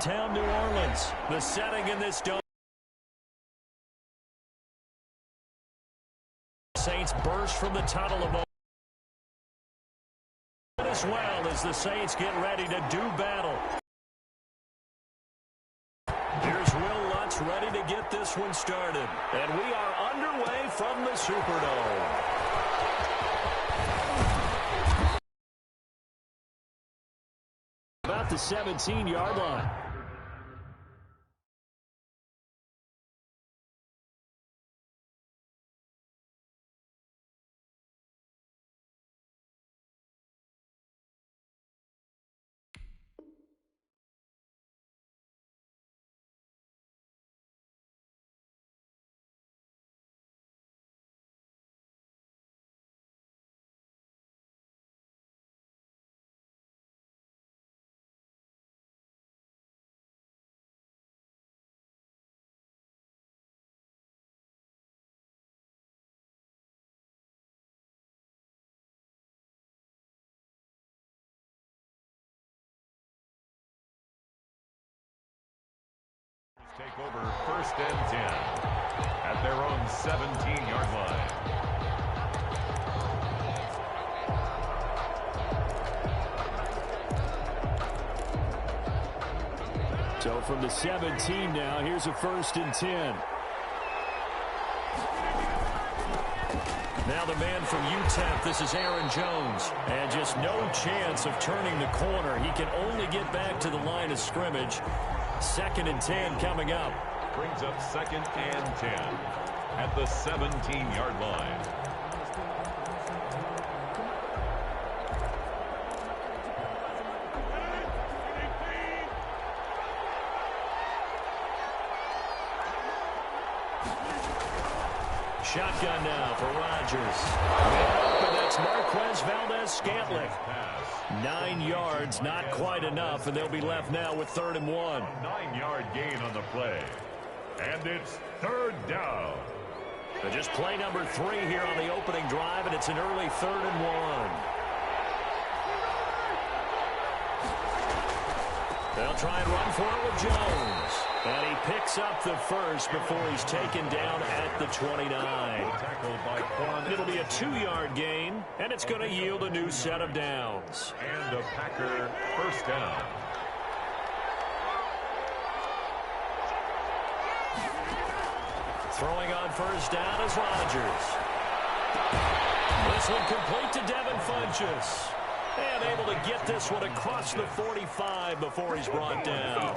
downtown New Orleans. The setting in this dome. Saints burst from the tunnel of as well as the Saints get ready to do battle. Here's Will Lutz ready to get this one started. And we are underway from the Superdome. About the 17-yard line. Take over 1st and 10 at their own 17-yard line. So from the 17 now, here's a 1st and 10. Now the man from UTEP, this is Aaron Jones. And just no chance of turning the corner. He can only get back to the line of scrimmage. 2nd and 10 coming up. Brings up 2nd and 10 at the 17-yard line. Shotgun now for Rodgers. Man open, that's Marquez Valdez-Scantling. 9 yards, not quite enough, and they'll be left now with 3rd and 1. 9-yard gain on the play. And it's 3rd down. So just play number 3 here on the opening drive, and it's an early 3rd and 1. They'll try and run for it with Jones. And he picks up the first before he's taken down at the 29. It'll be a 2-yard gain, and it's going to yield a new set of downs. And a Packer 1st down. Throwing on 1st down is Rodgers. This one complete to Devin Funchess. And able to get this one across the 45 before he's brought down.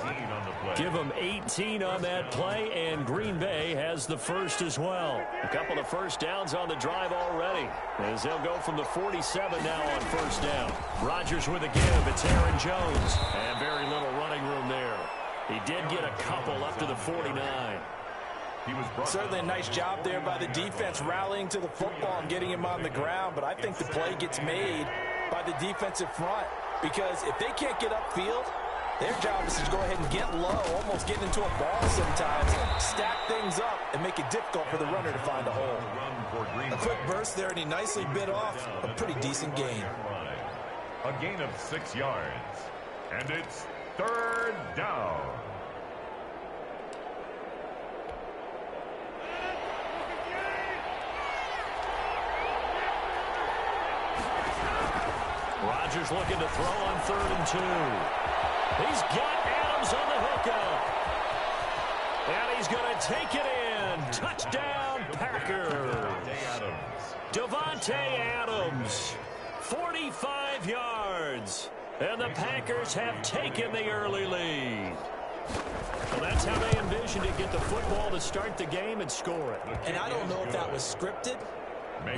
Give him 18 on that play, and Green Bay has the first as well. A couple of 1st downs on the drive already, as they'll go from the 47 now on 1st down. Rodgers with a give. It's Aaron Jones. And very little running room there. He did get a couple up to the 49. Certainly a nice job there by the defense rallying to the football and getting him on the ground, but I think the play gets made by the defensive front, because if they can't get upfield, their job is to go ahead and get low, almost get into a ball sometimes, stack things up, and make it difficult for the runner to find a hole. A quick burst there, and he nicely bit off a pretty decent gain. A gain of 6 yards, and it's 3rd down. Rodgers looking to throw on 3rd and 2. He's got Adams on the hookup. And he's going to take it in. Touchdown, Packers. Davante Adams, 45 yards. And the Packers have taken the early lead. Well, that's how they envisioned to get the football to start the game and score it. And I don't know if that was scripted.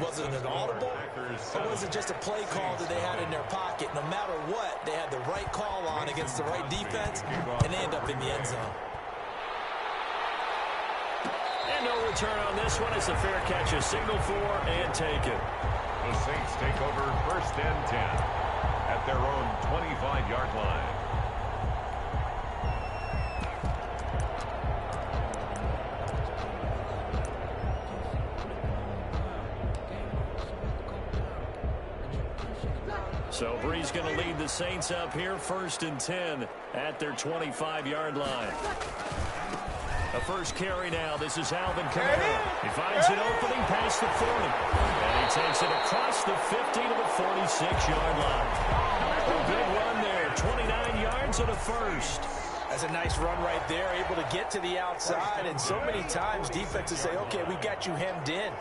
Was it an audible, or was it just a play call that they had in their pocket? No matter what, they had the right call on against the right defense, and they end up in the end zone. And no return on this one. It's a fair catch, a signal for, and take it. The Saints take over 1st and 10 at their own 25-yard line. So Brees going to lead the Saints up here, 1st and 10 at their 25-yard line. A first carry now. This is Alvin Kamara. He finds an opening past the 40. And he takes it across the 50 to the 46-yard line. A big run there, 29 yards and a first. That's a nice run right there, able to get to the outside. And so many times defenses say, okay, we've got you hemmed in.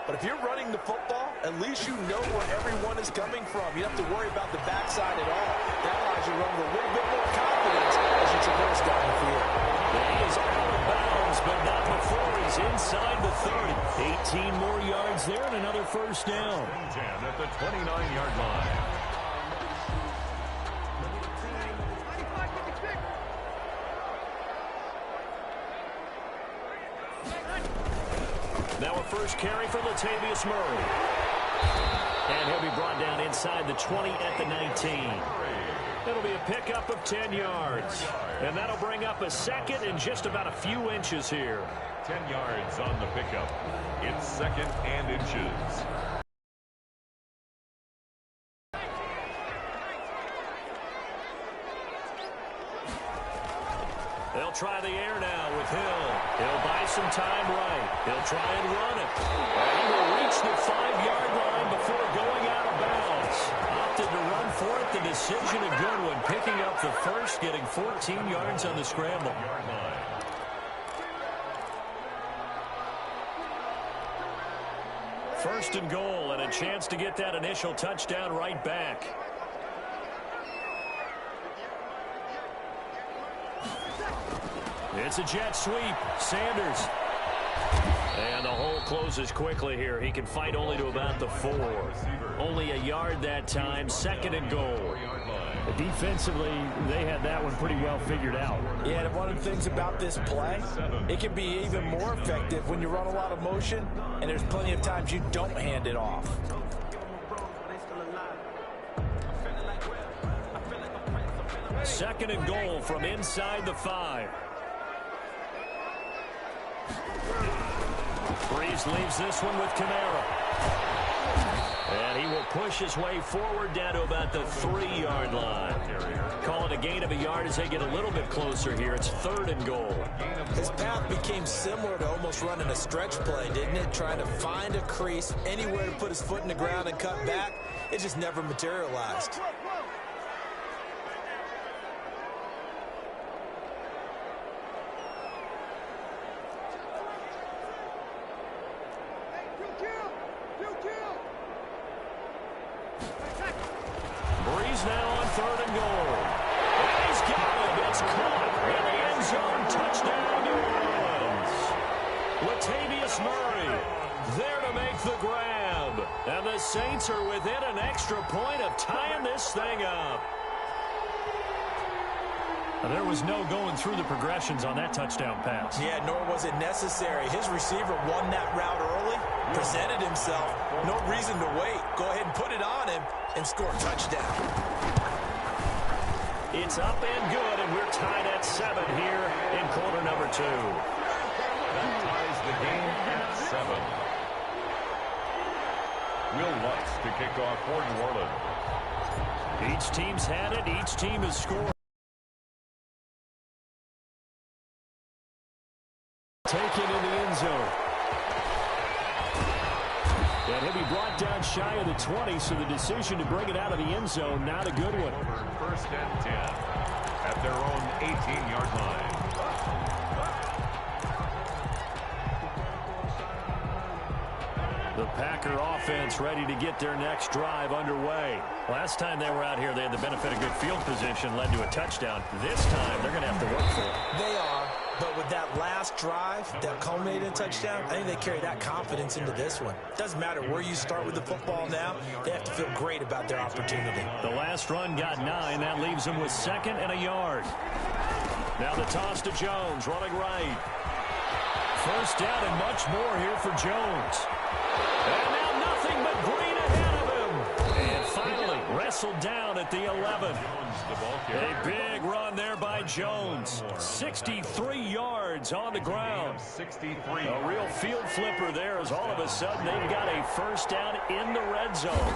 But if you're running the football, at least you know where everyone is coming from. You don't have to worry about the backside at all. That allows you to run with a little bit more confidence as you traverse down the field. He is out of bounds, but not before he's inside the 30. 18 more yards there and another first down. 10 at the 29-yard line. Now a first carry for Latavius Murray. And he'll be brought down inside the 20 at the 19. It'll be a pickup of 10 yards. And that'll bring up a second and just about a few inches here. 10 yards on the pickup. It's 2nd and inches. They'll try the air now with Hill. He'll buy some time right. He'll try and run it. And he will reach the 5-yard line before going out of bounds. Opted to run for it. The decision a good one. Picking up the first, getting 14 yards on the scramble. First and goal, and a chance to get that initial touchdown right back. It's a jet sweep. Sanders. And the hole closes quickly here. He can fight only to about the 4. Only a yard that time. 2nd and goal. Defensively, they had that one pretty well figured out. Yeah, and one of the things about this play, it can be even more effective when you run a lot of motion, and there's plenty of times you don't hand it off. Second and goal from inside the 5. Brees leaves this one with Kamara. And he will push his way forward down to about the 3-yard line. Call it a gain of a yard as they get a little bit closer here. It's 3rd and goal. His path became similar to almost running a stretch play, didn't it? Trying to find a crease, anywhere to put his foot in the ground and cut back. It just never materialized. Brees now on 3rd and goal. And he's got it. It's caught in the end zone. Touchdown, New Orleans. Latavius Murray there to make the grab. And the Saints are within an extra point of tying this thing up. There was no going through the progressions on that touchdown pass. Yeah, nor was it necessary. His receiver won that route early, presented himself. No reason to wait. Go ahead and put it on him and score a touchdown. It's up and good, and we're tied at 7 here in quarter number 2. That ties the game at 7. Will Lutz to kick off for New Orleans. Each team's had it. Each team has scored. Taken in the end zone. And he'll be brought down shy of the 20, so the decision to bring it out of the end zone, not a good one. 1st and 10 at their own 18-yard line. The Packer offense ready to get their next drive underway. Last time they were out here, they had the benefit of good field position, led to a touchdown. This time, they're going to have to work for it. They are, but with that last drive that culminated in a touchdown, I think they carry that confidence into this one. Doesn't matter where you start with the football now, they have to feel great about their opportunity. The last run got 9. That leaves them with 2nd and a yard. Now the toss to Jones, running right. First down and much more here for Jones. And now nothing but green ahead of him. And finally wrestled down at the 11. A big run there by Jones. 63 yards on the ground. 63. A real field flipper there as all of a sudden they've got a first down in the red zone.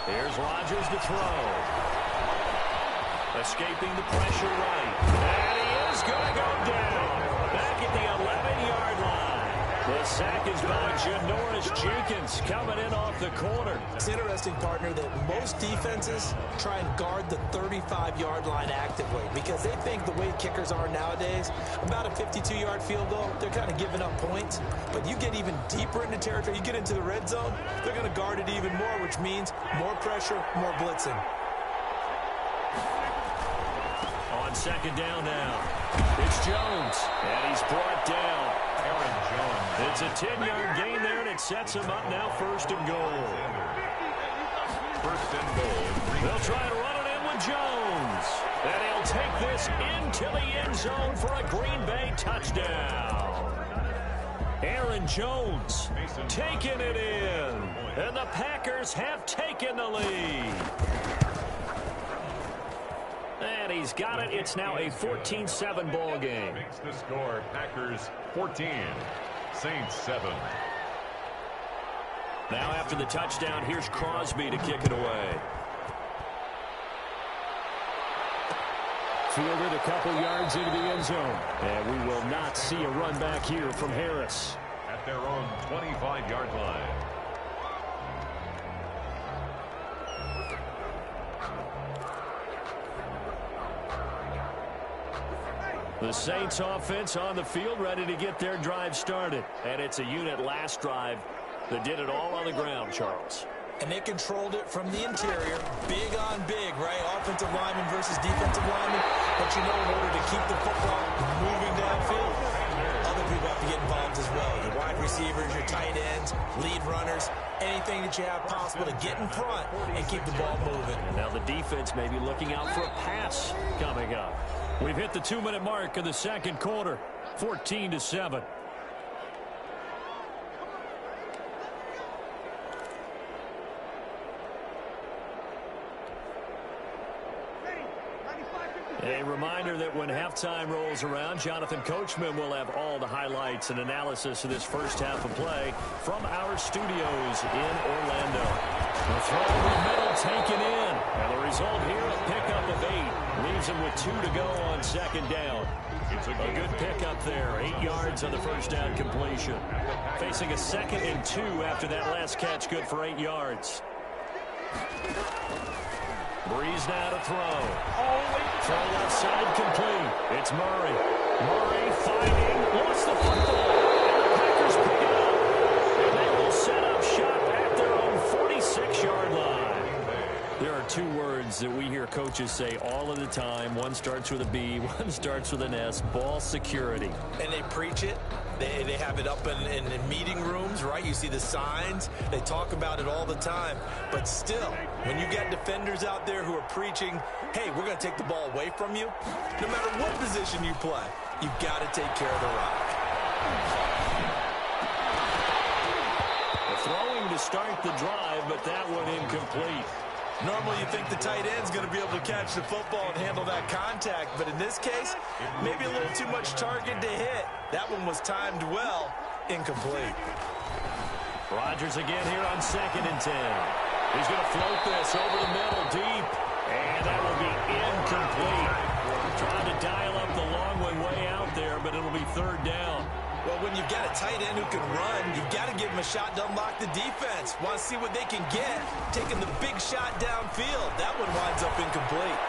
Here's Rodgers to throw. Escaping the pressure right. And he is going to go down. Back at the 11-yard line. The sack is by Janoris Jenkins coming in off the corner. It's interesting, partner, that most defenses try and guard the 35-yard line actively because they think the way kickers are nowadays, about a 52-yard field goal, they're kind of giving up points. But you get even deeper into territory, you get into the red zone, they're going to guard it even more, which means more pressure, more blitzing. On second down now, it's Jones, and he's brought down. Aaron Jones. It's a 10-yard gain there, and it sets him up now first and goal. First and goal. They'll try to run it in with Jones. And he'll take this into the end zone for a Green Bay touchdown. Aaron Jones taking it in. And the Packers have taken the lead. And he's got it. It's now a 14-7 ball game. Makes the score Packers 14, Saints 7. Now after the touchdown, here's Crosby to kick it away. Fielded a couple yards into the end zone. And we will not see a run back here from Harris. At their own 25-yard line. The Saints offense on the field ready to get their drive started. And it's a unit last drive that did it all on the ground, Charles. And they controlled it from the interior. Big on big, right? Offensive lineman versus defensive lineman. But you know, in order to keep the football moving downfield, other people have to get involved as well. Your wide receivers, your tight ends, lead runners, anything that you have possible to get in front and keep the ball moving. And now the defense may be looking out for a pass coming up. We've hit the 2-minute mark of the second quarter, 14-7. A reminder that when halftime rolls around, Jonathan Coachman will have all the highlights and analysis of this first half of play from our studios in Orlando. The throw in the middle taken in. And the result here, a pickup of 8. Leaves him with 2 to go on second down. It's a good pickup there. 8 yards on the first down completion. Facing a 2nd and 2 after that last catch, good for 8 yards. Breeze now to throw. Throw left side complete. It's Murray. Murray fighting. Lost the football. And the Packers pick it up. And they will set up shop at their own 46-yard line. There are 2 words that we hear coaches say all of the time. One starts with a B, one starts with an S. Ball security. And they preach it. They have it up in meeting rooms, right? You see the signs. They talk about it all the time. But still, when you got defenders out there who are preaching, hey, we're going to take the ball away from you, no matter what position you play, you've got to take care of the rock. The throwing to start the drive, but that one incomplete. Normally you think the tight end's going to be able to catch the football and handle that contact, but in this case, maybe a little too much target to hit. That one was timed well, incomplete. Rodgers again here on 2nd and 10. He's going to float this over the middle deep, and that will be incomplete. Trying to dial up the long way out there, but it'll be 3rd down. Well, when you've got a tight end who can run, you've got to give him a shot to unlock the defense. Want to see what they can get, taking the big shot downfield. That one winds up incomplete.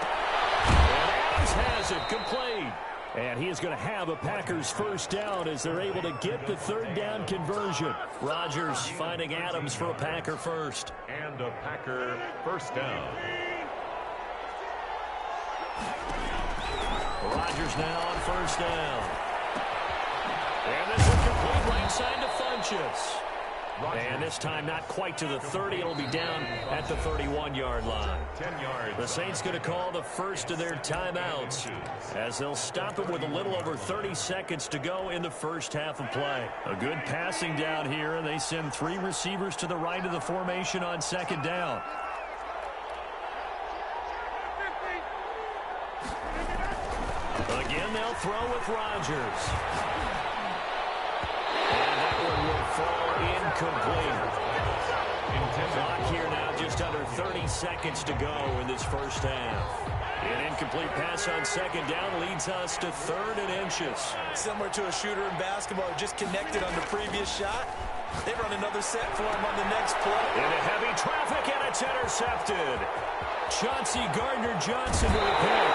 And Adams has it complete. And he is going to have a Packers first down as they're able to get the 3rd down conversion. Rodgers finding Adams for a Packer first. And a Packer first down. Rodgers now on first down. And this will complete right side to Funchess. And this time not quite to the 30. It'll be down at the 31-yard line. 10 yards. The Saints going to call the first of their timeouts as they'll stop it with a little over 30 seconds to go in the first half of play. A good passing down here, and they send 3 receivers to the right of the formation on 2nd down. Again, they'll throw with Rodgers. And that one will fall incomplete. Clock here now, just under 30 seconds to go in this first half. An incomplete pass on second down leads us to 3rd and inches. Similar to a shooter in basketball, just connected on the previous shot. They run another set for him on the next play. Into heavy traffic, and it's intercepted. Chauncey Gardner-Johnson with a pick.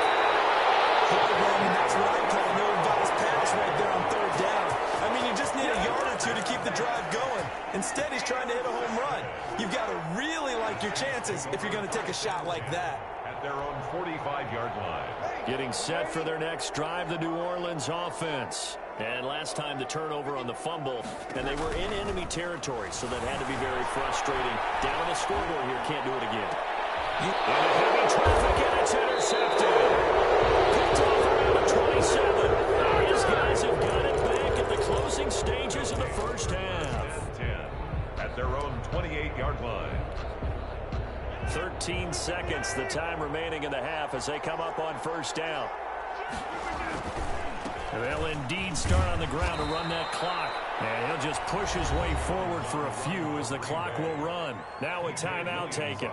That's what I call no advice pass right there on 3rd down. I mean, you just need a yard or two to keep the drive going. Instead, he's trying to hit a home run. You've got to really like your chances if you're going to take a shot like that. At their own 45-yard line. Getting set for their next drive, the New Orleans offense. And last time the turnover on the fumble, and they were in enemy territory, so that had to be very frustrating. Down on the scoreboard here, can't do it again. Into heavy traffic, and it's intercepted. Picked off around the 27. These guys have got it back at the closing stages of the first half. 10 at their own 28-yard line. 13 seconds, the time remaining in the half as they come up on first down. They'll indeed start on the ground to run that clock. And he'll just push his way forward for a few as the clock will run. Now a timeout taken.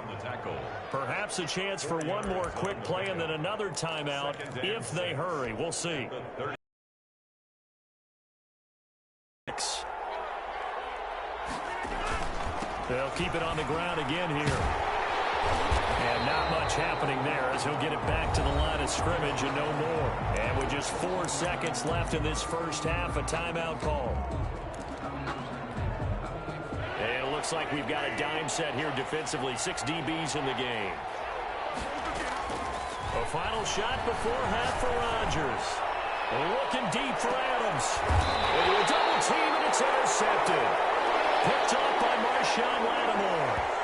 Perhaps a chance for one more quick play and then another timeout if they hurry. We'll see. They'll keep it on the ground again here. And not much happening there as he'll get it back to the line of scrimmage and no more. And with just 4 seconds left in this first half, a timeout call. And it looks like we've got a dime set here defensively. 6 DBs in the game. A final shot before half for Rodgers. Looking deep for Adams. Into a double team, and it's intercepted. Picked off by Marshawn Lattimore.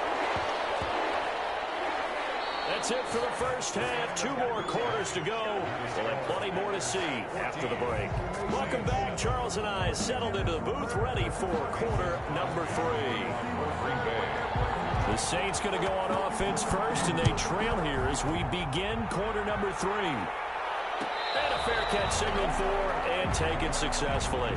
That's it for the first half. 2 more quarters to go. We'll have plenty more to see after the break. Welcome back. Charles and I settled into the booth, ready for quarter number 3. The Saints going to go on offense first, and they trail here as we begin quarter number 3. And a fair catch signaled for and taken successfully.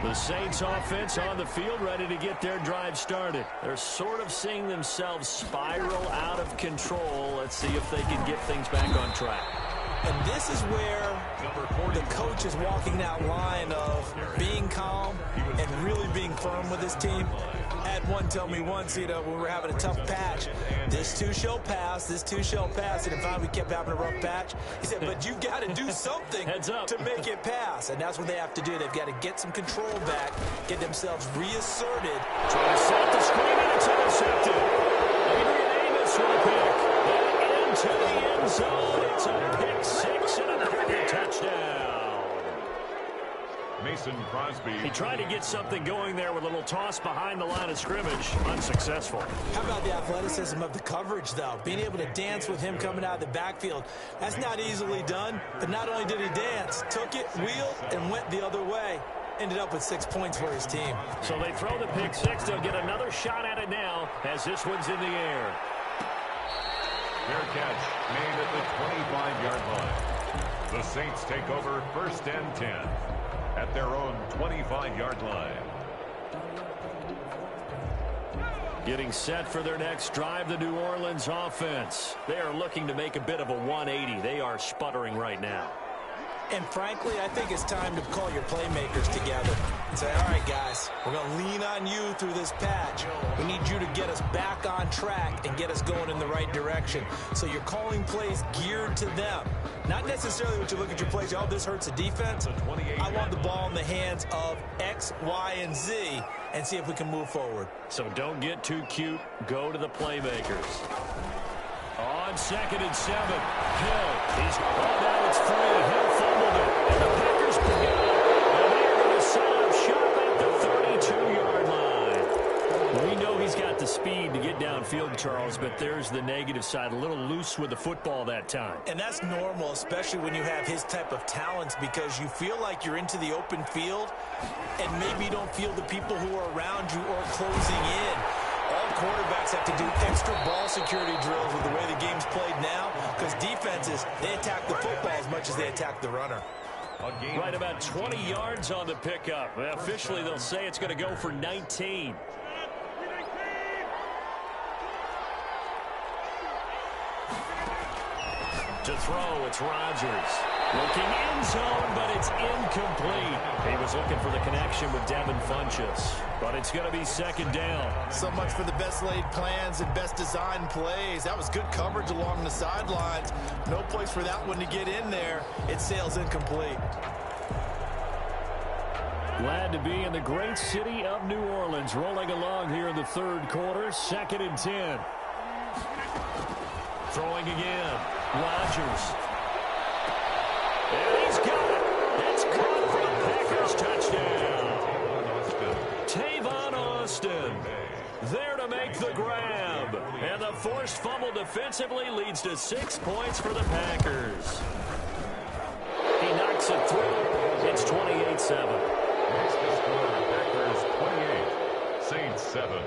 The Saints offense on the field, ready to get their drive started. They're sort of seeing themselves spiral out of control. Let's see if they can get things back on track. And this is where the coach is walking that line of being calm and really being firm with his team. I had one tell me once, when we were having a tough patch, this too shall pass, this too shall pass. And finally we kept having a rough patch. He said, but you've got to do something to make it pass. And that's what they have to do. They've got to get some control back, get themselves reasserted. Trying to set the screen, and it's intercepted. Adrian Amos with a pick. And into the end zone. It's a pick 6 and another touchdown. Mason Crosby. He tried to get something going there with a little toss behind the line of scrimmage. Unsuccessful. How about the athleticism of the coverage, though? Being able to dance with him coming out of the backfield. That's not easily done. But not only did he dance, took it, wheeled, and went the other way. Ended up with 6 points for his team. So they throw the pick 6. They'll get another shot at it now as this one's in the air. Fair catch made at the 25-yard line. The Saints take over 1st and 10 at their own 25-yard line. Getting set for their next drive, the New Orleans offense. They are looking to make a bit of a 180. They are sputtering right now. And frankly, I think it's time to call your playmakers together and say, all right, guys, we're going to lean on you through this patch. We need you to get us back on track and get us going in the right direction. So you're calling plays geared to them. Not necessarily what you look at your plays, oh, this hurts the defense. I want the ball in the hands of X, Y, and Z and see if we can move forward. So don't get too cute. Go to the playmakers. On 2nd and 7, Hill. Now it's free. Hill fumbled it. And the Packers pick it up. And they're going to set up shop at the 32-yard line. We know he's got the speed to get downfield, Charles, but there's the negative side. A little loose with the football that time. And that's normal, especially when you have his type of talents, because you feel like you're into the open field and maybe you don't feel the people who are around you or closing in. All quarterbacks have to do extra ball security drills with the way the game's played now because defenses, they attack the football as much as they attack the runner. Right about 20 yards on the pickup. Officially, they'll say it's going to go for 19. To throw, it's Rodgers. Looking end zone, but it's incomplete. He was looking for the connection with Devin Funchess, but it's going to be second down. So much for the best laid plans and best designed plays. That was good coverage along the sidelines. No place for that one to get in there. It sails incomplete. Glad to be in the great city of New Orleans, rolling along here in the third quarter, 2nd and 10. Throwing again. Rodgers. And he's got it. It's caught for the Packers touchdown. Tavon Austin there to make the grab. And the forced fumble defensively leads to 6 points for the Packers. He knocks it through. It's 28-7. Next to score, Packers 28, Saints 7.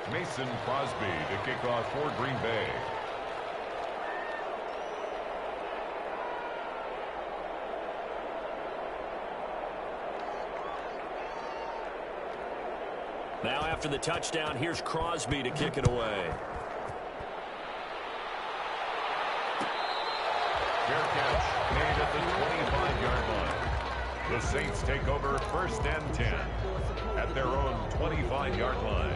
Mason Crosby to kick off for Green Bay. Now after the touchdown, here's Crosby to kick it away. Fair catch made at the 25-yard line. The Saints take over 1st and 10 at their own 25-yard line.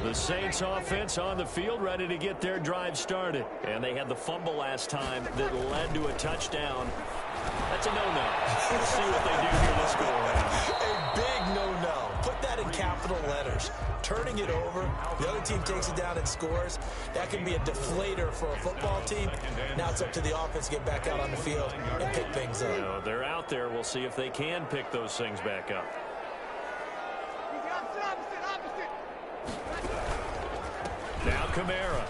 The Saints offense on the field, ready to get their drive started. And they had the fumble last time that led to a touchdown. That's a no-no. We'll see what they do here this go-around. A big no-no. Put that in capital letters. Turning it over, the other team takes it down and scores. That can be a deflator for a football team. Now it's up to the offense to get back out on the field and pick things up. You know, they're out there. We'll see if they can pick those things back up. Now Kamara.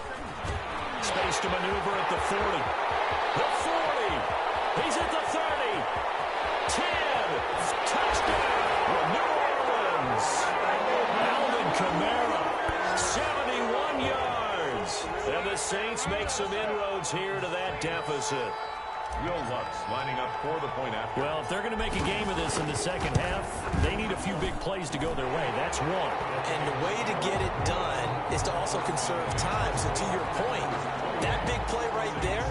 Space to maneuver at the 40. The 40. He's at the 30. 10. Touchdown. New Orleans. Alvin Kamara. 71 yards. And the Saints make some inroads here to that deficit. Will Lutz lining up for the point after. Well, if they're going to make a game of this in the second half, they need a few big plays to go their way. That's one. And the way to get it done is to also conserve time. So to your point, that big play right there,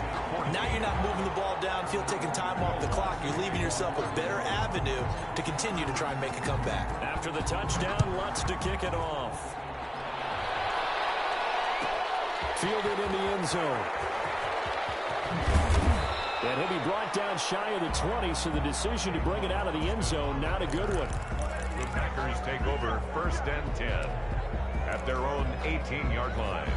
now you're not moving the ball downfield, taking time off the clock. You're leaving yourself a better avenue to continue to try and make a comeback. After the touchdown, Lutz to kick it off. Fielded in the end zone. And he'll be brought down shy of the 20, so the decision to bring it out of the end zone, not a good one. The Packers take over 1st and 10 at their own 18-yard line.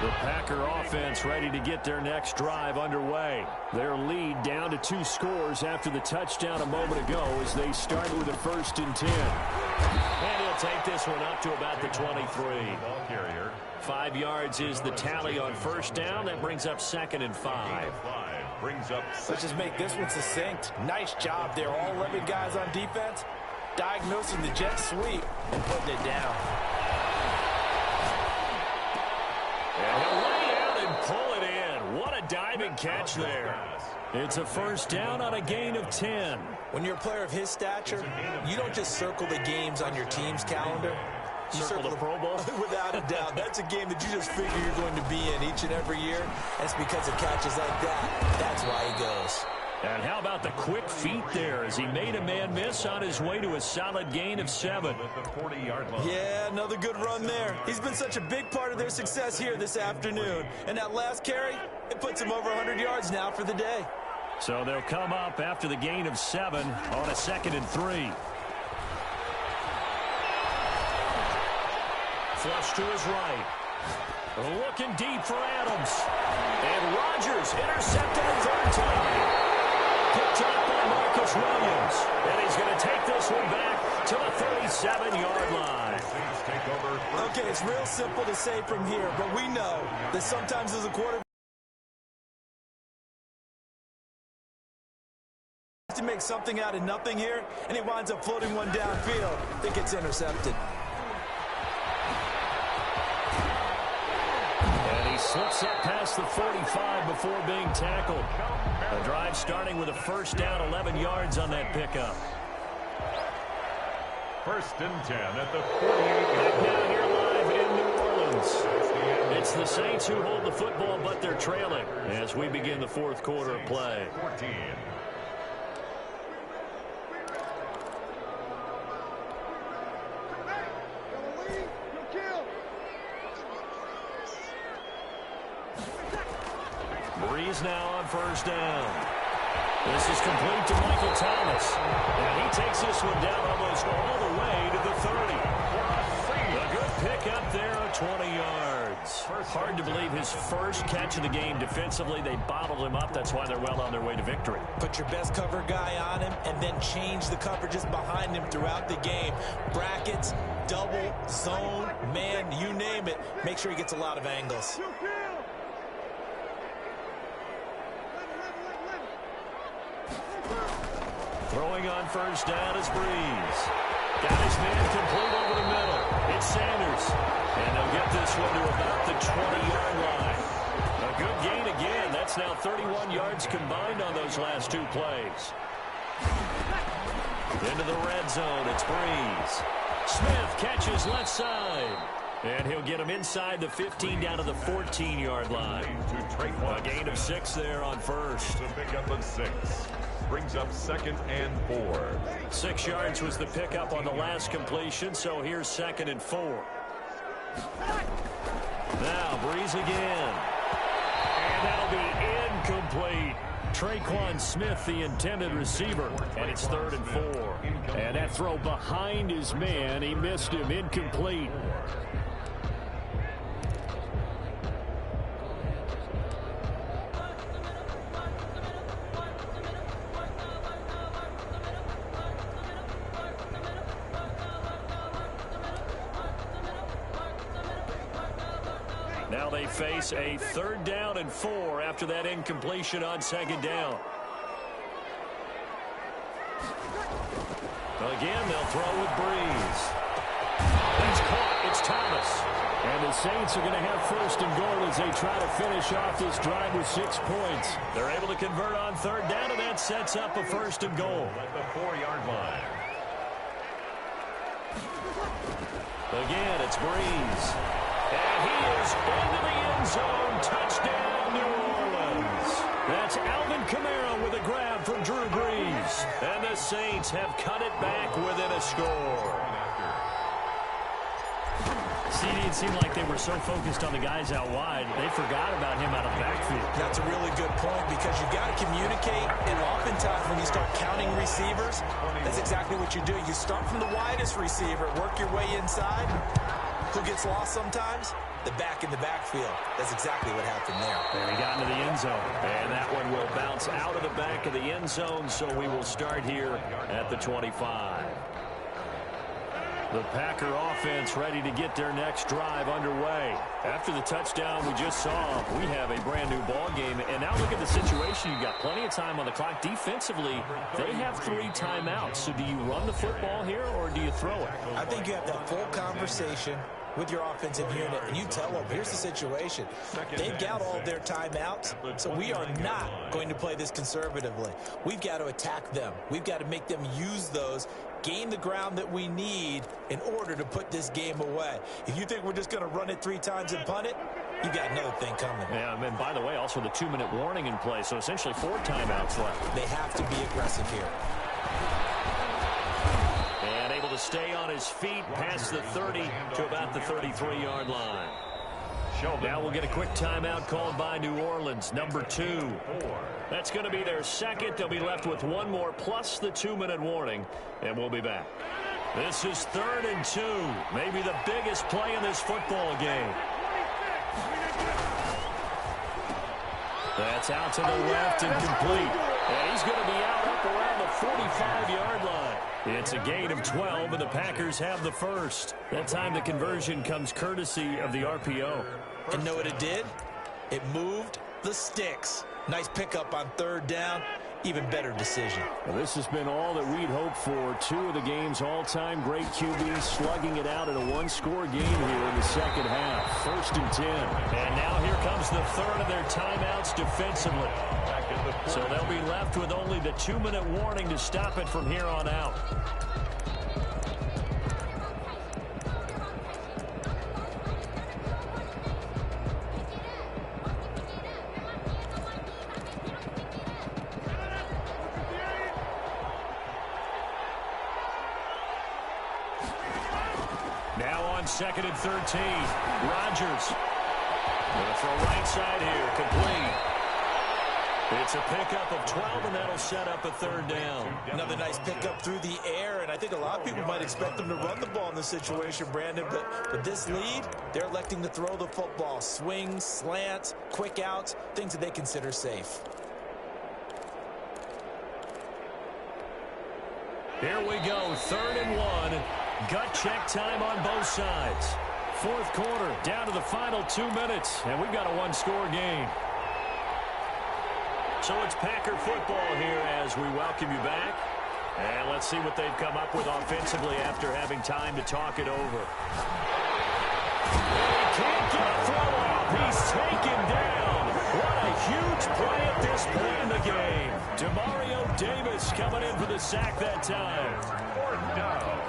The Packer offense ready to get their next drive underway. Their lead down to 2 scores after the touchdown a moment ago as they start with a 1st and 10. And he'll take this one up to about the 23. Ball carrier. 5 yards is the tally on 1st down. That brings up 2nd and 5. Brings up. Let's just make this one succinct. Nice job there. All 11 guys on defense diagnosing the jet sweep and putting it down. And he'll lay out and pull it in. What a diving catch there. It's a 1st down on a gain of 10. When you're a player of his stature, you don't just circle the games on your team's calendar. You Circle the Pro Bowl? Without a doubt. That's a game that you just figure you're going to be in each and every year. That's because of catches like that. That's why he goes. And how about the quick feet there as he made a man miss on his way to a solid gain of 7. At the 40-yard line. Yeah, another good run there. He's been such a big part of their success here this afternoon. And that last carry, it puts him over 100 yards now for the day. So they'll come up after the gain of 7 on a 2nd and 3. Flush to his right. Looking deep for Adams. And Rodgers intercepted a 3rd time. Picked up by Marcus Williams. And he's going to take this one back to the 37-yard line. Okay, it's real simple to say from here, but we know that sometimes as a quarterback, to make something out of nothing here, and he winds up floating one downfield that gets intercepted. Slips up past the 45 before being tackled. A drive starting with a first down, 11 yards on that pickup. First and 10 at the 48. Now here live in New Orleans. It's the Saints who hold the football, but they're trailing as we begin the fourth quarter of play. 14. Breeze now on first down. This is complete to Michael Thomas. And he takes this one down almost all the way to the 30. A good pickup there of 20 yards. Hard to believe his first catch of the game defensively. They bottled him up. That's why they're well on their way to victory. Put your best cover guy on him and then change the coverages behind him throughout the game. Brackets, double, zone, man, you name it. Make sure he gets a lot of angles. Throwing on first down is Breeze. Got his man complete over the middle. It's Sanders. And they'll get this one to about the 20-yard line. A good gain again. That's now 31 yards combined on those last two plays. Into the red zone. It's Breeze. Smith catches left side. And he'll get him inside the 15 down to the 14-yard line. A gain of 6 there on first. The pickup of 6. Brings up 2nd and 4. 6 yards was the pickup on the last completion, so here's 2nd and 4. Now Breeze again. And that'll be incomplete. Traquan Smith, the intended receiver, and it's 3rd and 4. And that throw behind his man, he missed him, incomplete. Now they face a 3rd down and 4 after that incompletion on 2nd down. Again, they'll throw with Breeze. He's caught. It's Thomas. And the Saints are going to have 1st and goal as they try to finish off this drive with 6 points. They're able to convert on 3rd down, and that sets up a 1st and goal. At the 4-yard line. Again, it's Breeze. And he is into the end zone. Touchdown, New Orleans. That's Alvin Kamara with a grab from Drew Brees. And the Saints have cut it back within a score. It seemed like they were so focused on the guys out wide, they forgot about him out of the backfield. That's a really good point because you've got to communicate, and oftentimes when you start counting receivers, that's exactly what you do. You start from the widest receiver, work your way inside. Who gets lost sometimes? The back in the backfield. That's exactly what happened there. And he got into the end zone. And that one will bounce out of the back of the end zone, so we will start here at the 25. The Packer offense ready to get their next drive underway. After the touchdown we just saw, we have a brand new ball game. And now look at the situation. You've got plenty of time on the clock. Defensively, they have 3 timeouts. So do you run the football here or do you throw it? I think you have that full conversation with your offensive unit, and you tell them, here's the situation. They've got all their timeouts, so we are not going to play this conservatively. We've got to attack them. We've got to make them use those, gain the ground that we need in order to put this game away. If you think we're just going to run it 3 times and punt it, you got another thing coming. Yeah, and by the way, also the 2-minute warning in play, so essentially 4 timeouts left. They have to be aggressive here. And able to stay on his feet past the 30 to about the 33-yard line. Now we'll get a quick timeout called by New Orleans, number 2. That's going to be their second. They'll be left with 1 more plus the 2-minute warning, and we'll be back. This is 3rd and 2, maybe the biggest play in this football game. That's out to the left and complete. And he's going to be out up around the 45-yard line. It's a gain of 12, and the Packers have the first. That time the conversion comes courtesy of the RPO. And know what it did? It moved the sticks. Nice pickup on 3rd down. even better decision. Well, this has been all that we'd hoped for. Two of the game's all-time great QBs slugging it out in a one-score game here in the second half. 1st and 10. And now here comes the third of their timeouts defensively. So they'll be left with only the 2-minute warning to stop it from here on out. Now on 2nd and 13. Rodgers. Gonna throw right side here. Complete. It's a pickup of 12, and that'll set up a 3rd down. Another nice pickup through the air, and I think a lot of people might expect them to run the ball in this situation, Brandon, but with this lead, they're electing to throw the football. Swings, slants, quick outs, things that they consider safe. Here we go, 3rd and 1. Gut check time on both sides. 4th quarter, down to the final 2 minutes, and we've got a one-score game. So it's Packer football here as we welcome you back. And let's see what they've come up with offensively after having time to talk it over. He can't get a throw off. He's taken down. What a huge play at this point in the game. Demario Davis coming in for the sack that time. 4th down.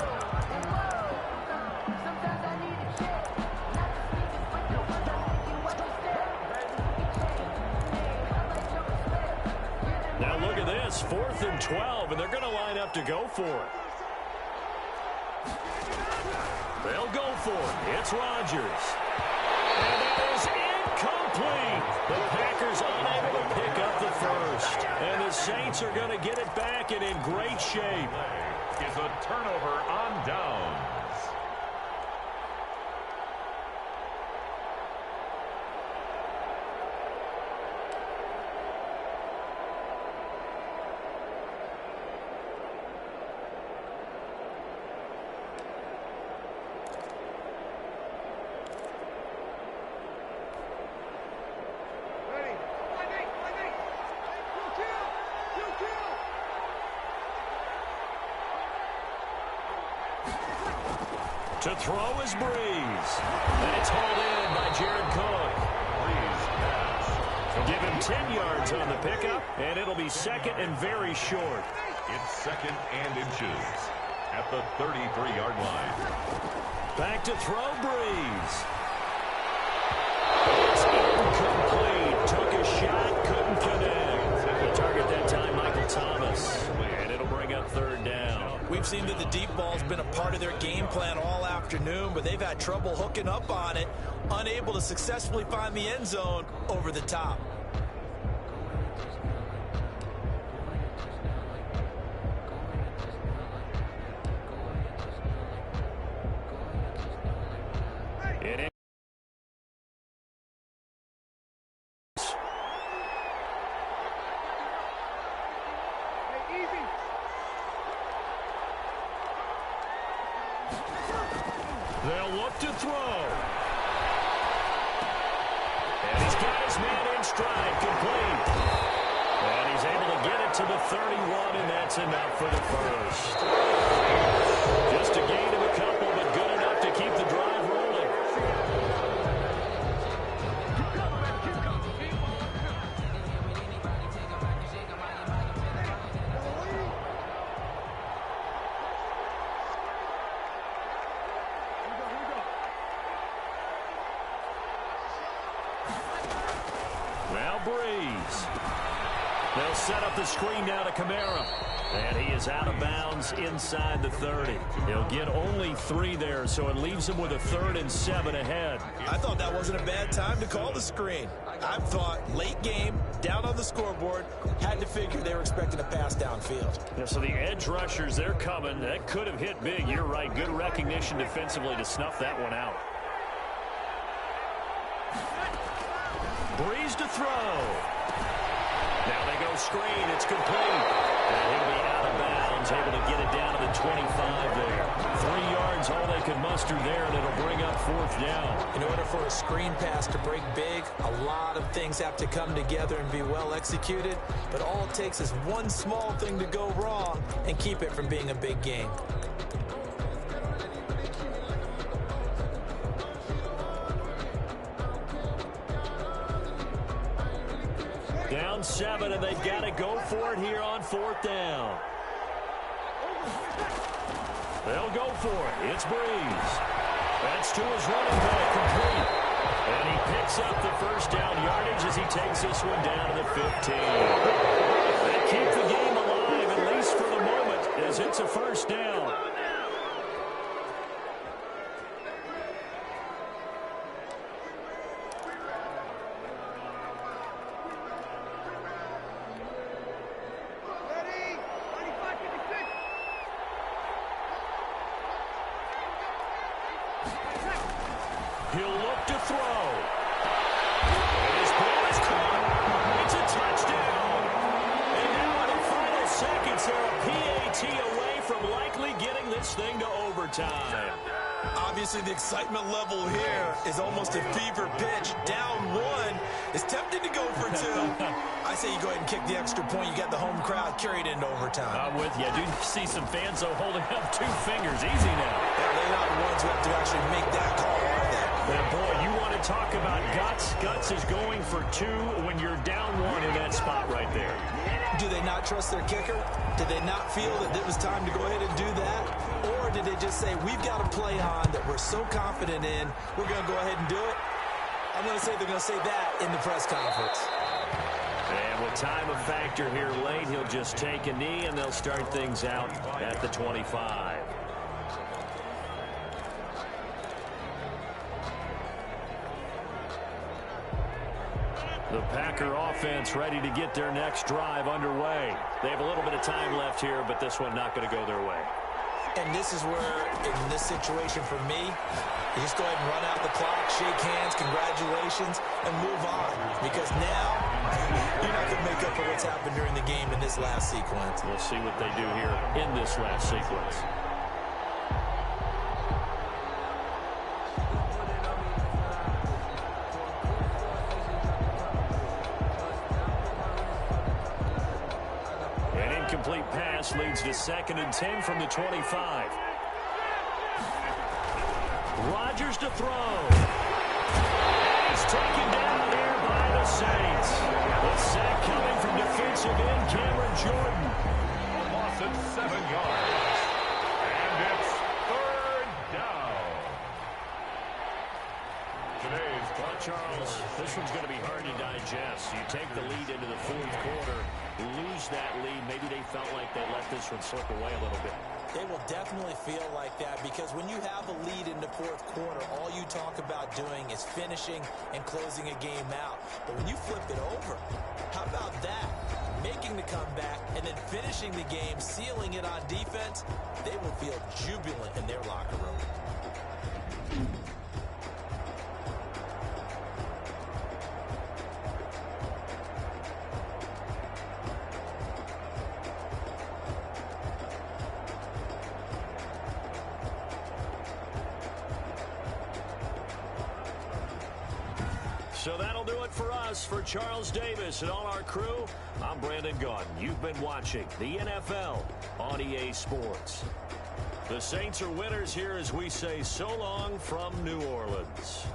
Now look at this, 4th and 12, and they're going to line up to go for it. They'll go for it. It's Rodgers. And that is incomplete. The Packers unable to pick up the first. And the Saints are going to get it back and in great shape. Is a turnover on downs. To throw is Breeze. And it's hauled in by Jared Cook. Breeze pass. Give him 10 yards on the pickup, and it'll be 2nd and very short. It's 2nd and inches at the 33-yard line. Back to throw, Breeze. It's incomplete. Took a shot, couldn't connect. The target that time, Michael Thomas. And it'll bring up 3rd down. We've seen that the deep ball's been a part of their game plan all afternoon, but they've had trouble hooking up on it, unable to successfully find the end zone over the top. They'll look to throw. And he's got his man in stride, complete. And he's able to get it to the 31, and that's enough for the first. Just a gain of a couple, but good enough to keep the drive rolling. Well, Breeze. They'll set up the screen now to Kamara. And he is out of bounds inside the 30. He'll get only 3 there, so it leaves him with a 3rd and 7 ahead. I thought that wasn't a bad time to call the screen. I thought late game, down on the scoreboard, had to figure they were expecting a pass downfield. Yeah, so the edge rushers, they're coming. That could have hit big. You're right. Good recognition defensively to snuff that one out. Breeze to throw. Now they go screen. It's complete. He'll be out of bounds, able to get it down to the 25 there. 3 yards, all they could muster there, and it'll bring up 4th down. In order for a screen pass to break big, a lot of things have to come together and be well executed, but all it takes is one small thing to go wrong and keep it from being a big game. Down 7, and they've got to go for it here on 4th down. They'll go for it. It's Breeze. That's to his running back, complete. And he picks up the 1st down yardage as he takes this one down to the 15. They keep the game alive, at least for the moment, as it's a 1st down. He'll look to throw. His ball is caught. It's a touchdown. And now in the final seconds, they're a PAT away from likely getting this thing to overtime. Obviously, the excitement level here is almost a fever pitch. Down 1. It's tempting to go for 2. I say you go ahead and kick the extra point. You got the home crowd carried into overtime. I'm with you. I do see some fans, though, holding up 2 fingers. Easy now. Yeah, they're not the ones who have to actually make that call, are they? And boy, you want to talk about guts. Guts is going for 2 when you're down 1 in that spot right there. Do they not trust their kicker? Did they not feel that it was time to go ahead and do that? Or did they just say, we've got a play on that we're so confident in, we're going to go ahead and do it? I'm going to say they're going to say that in the press conference. And with time a factor here late, he'll just take a knee, and they'll start things out at the 25. The Packer offense ready to get their next drive underway. They have a little bit of time left here, but this one not going to go their way. And this is where, in this situation for me, you just go ahead and run out the clock, shake hands, congratulations, and move on. Because now, you're not going to make up for what's happened during the game in this last sequence. We'll see what they do here in this last sequence. An incomplete pass leads to 2nd and 10 from the 25. Rodgers to throw. It's taken down here by the Saints. The sack coming from defensive end Cameron Jordan. Loss of 7 yards. And it's 3rd down. Today's Well, Charles, this one's going to be hard to digest. You take the lead into the 4th quarter, lose that lead. Maybe they felt like they let this one slip away a little bit. They will definitely feel like that because when you have a lead in the 4th quarter, all you talk about doing is finishing and closing a game out. But when you flip it over, how about that? Making the comeback and then finishing the game, sealing it on defense, they will feel jubilant in their locker room. So that'll do it for us. For Charles Davis and all our crew, I'm Brandon Gaudin. You've been watching the NFL on EA Sports. The Saints are winners here as we say so long from New Orleans.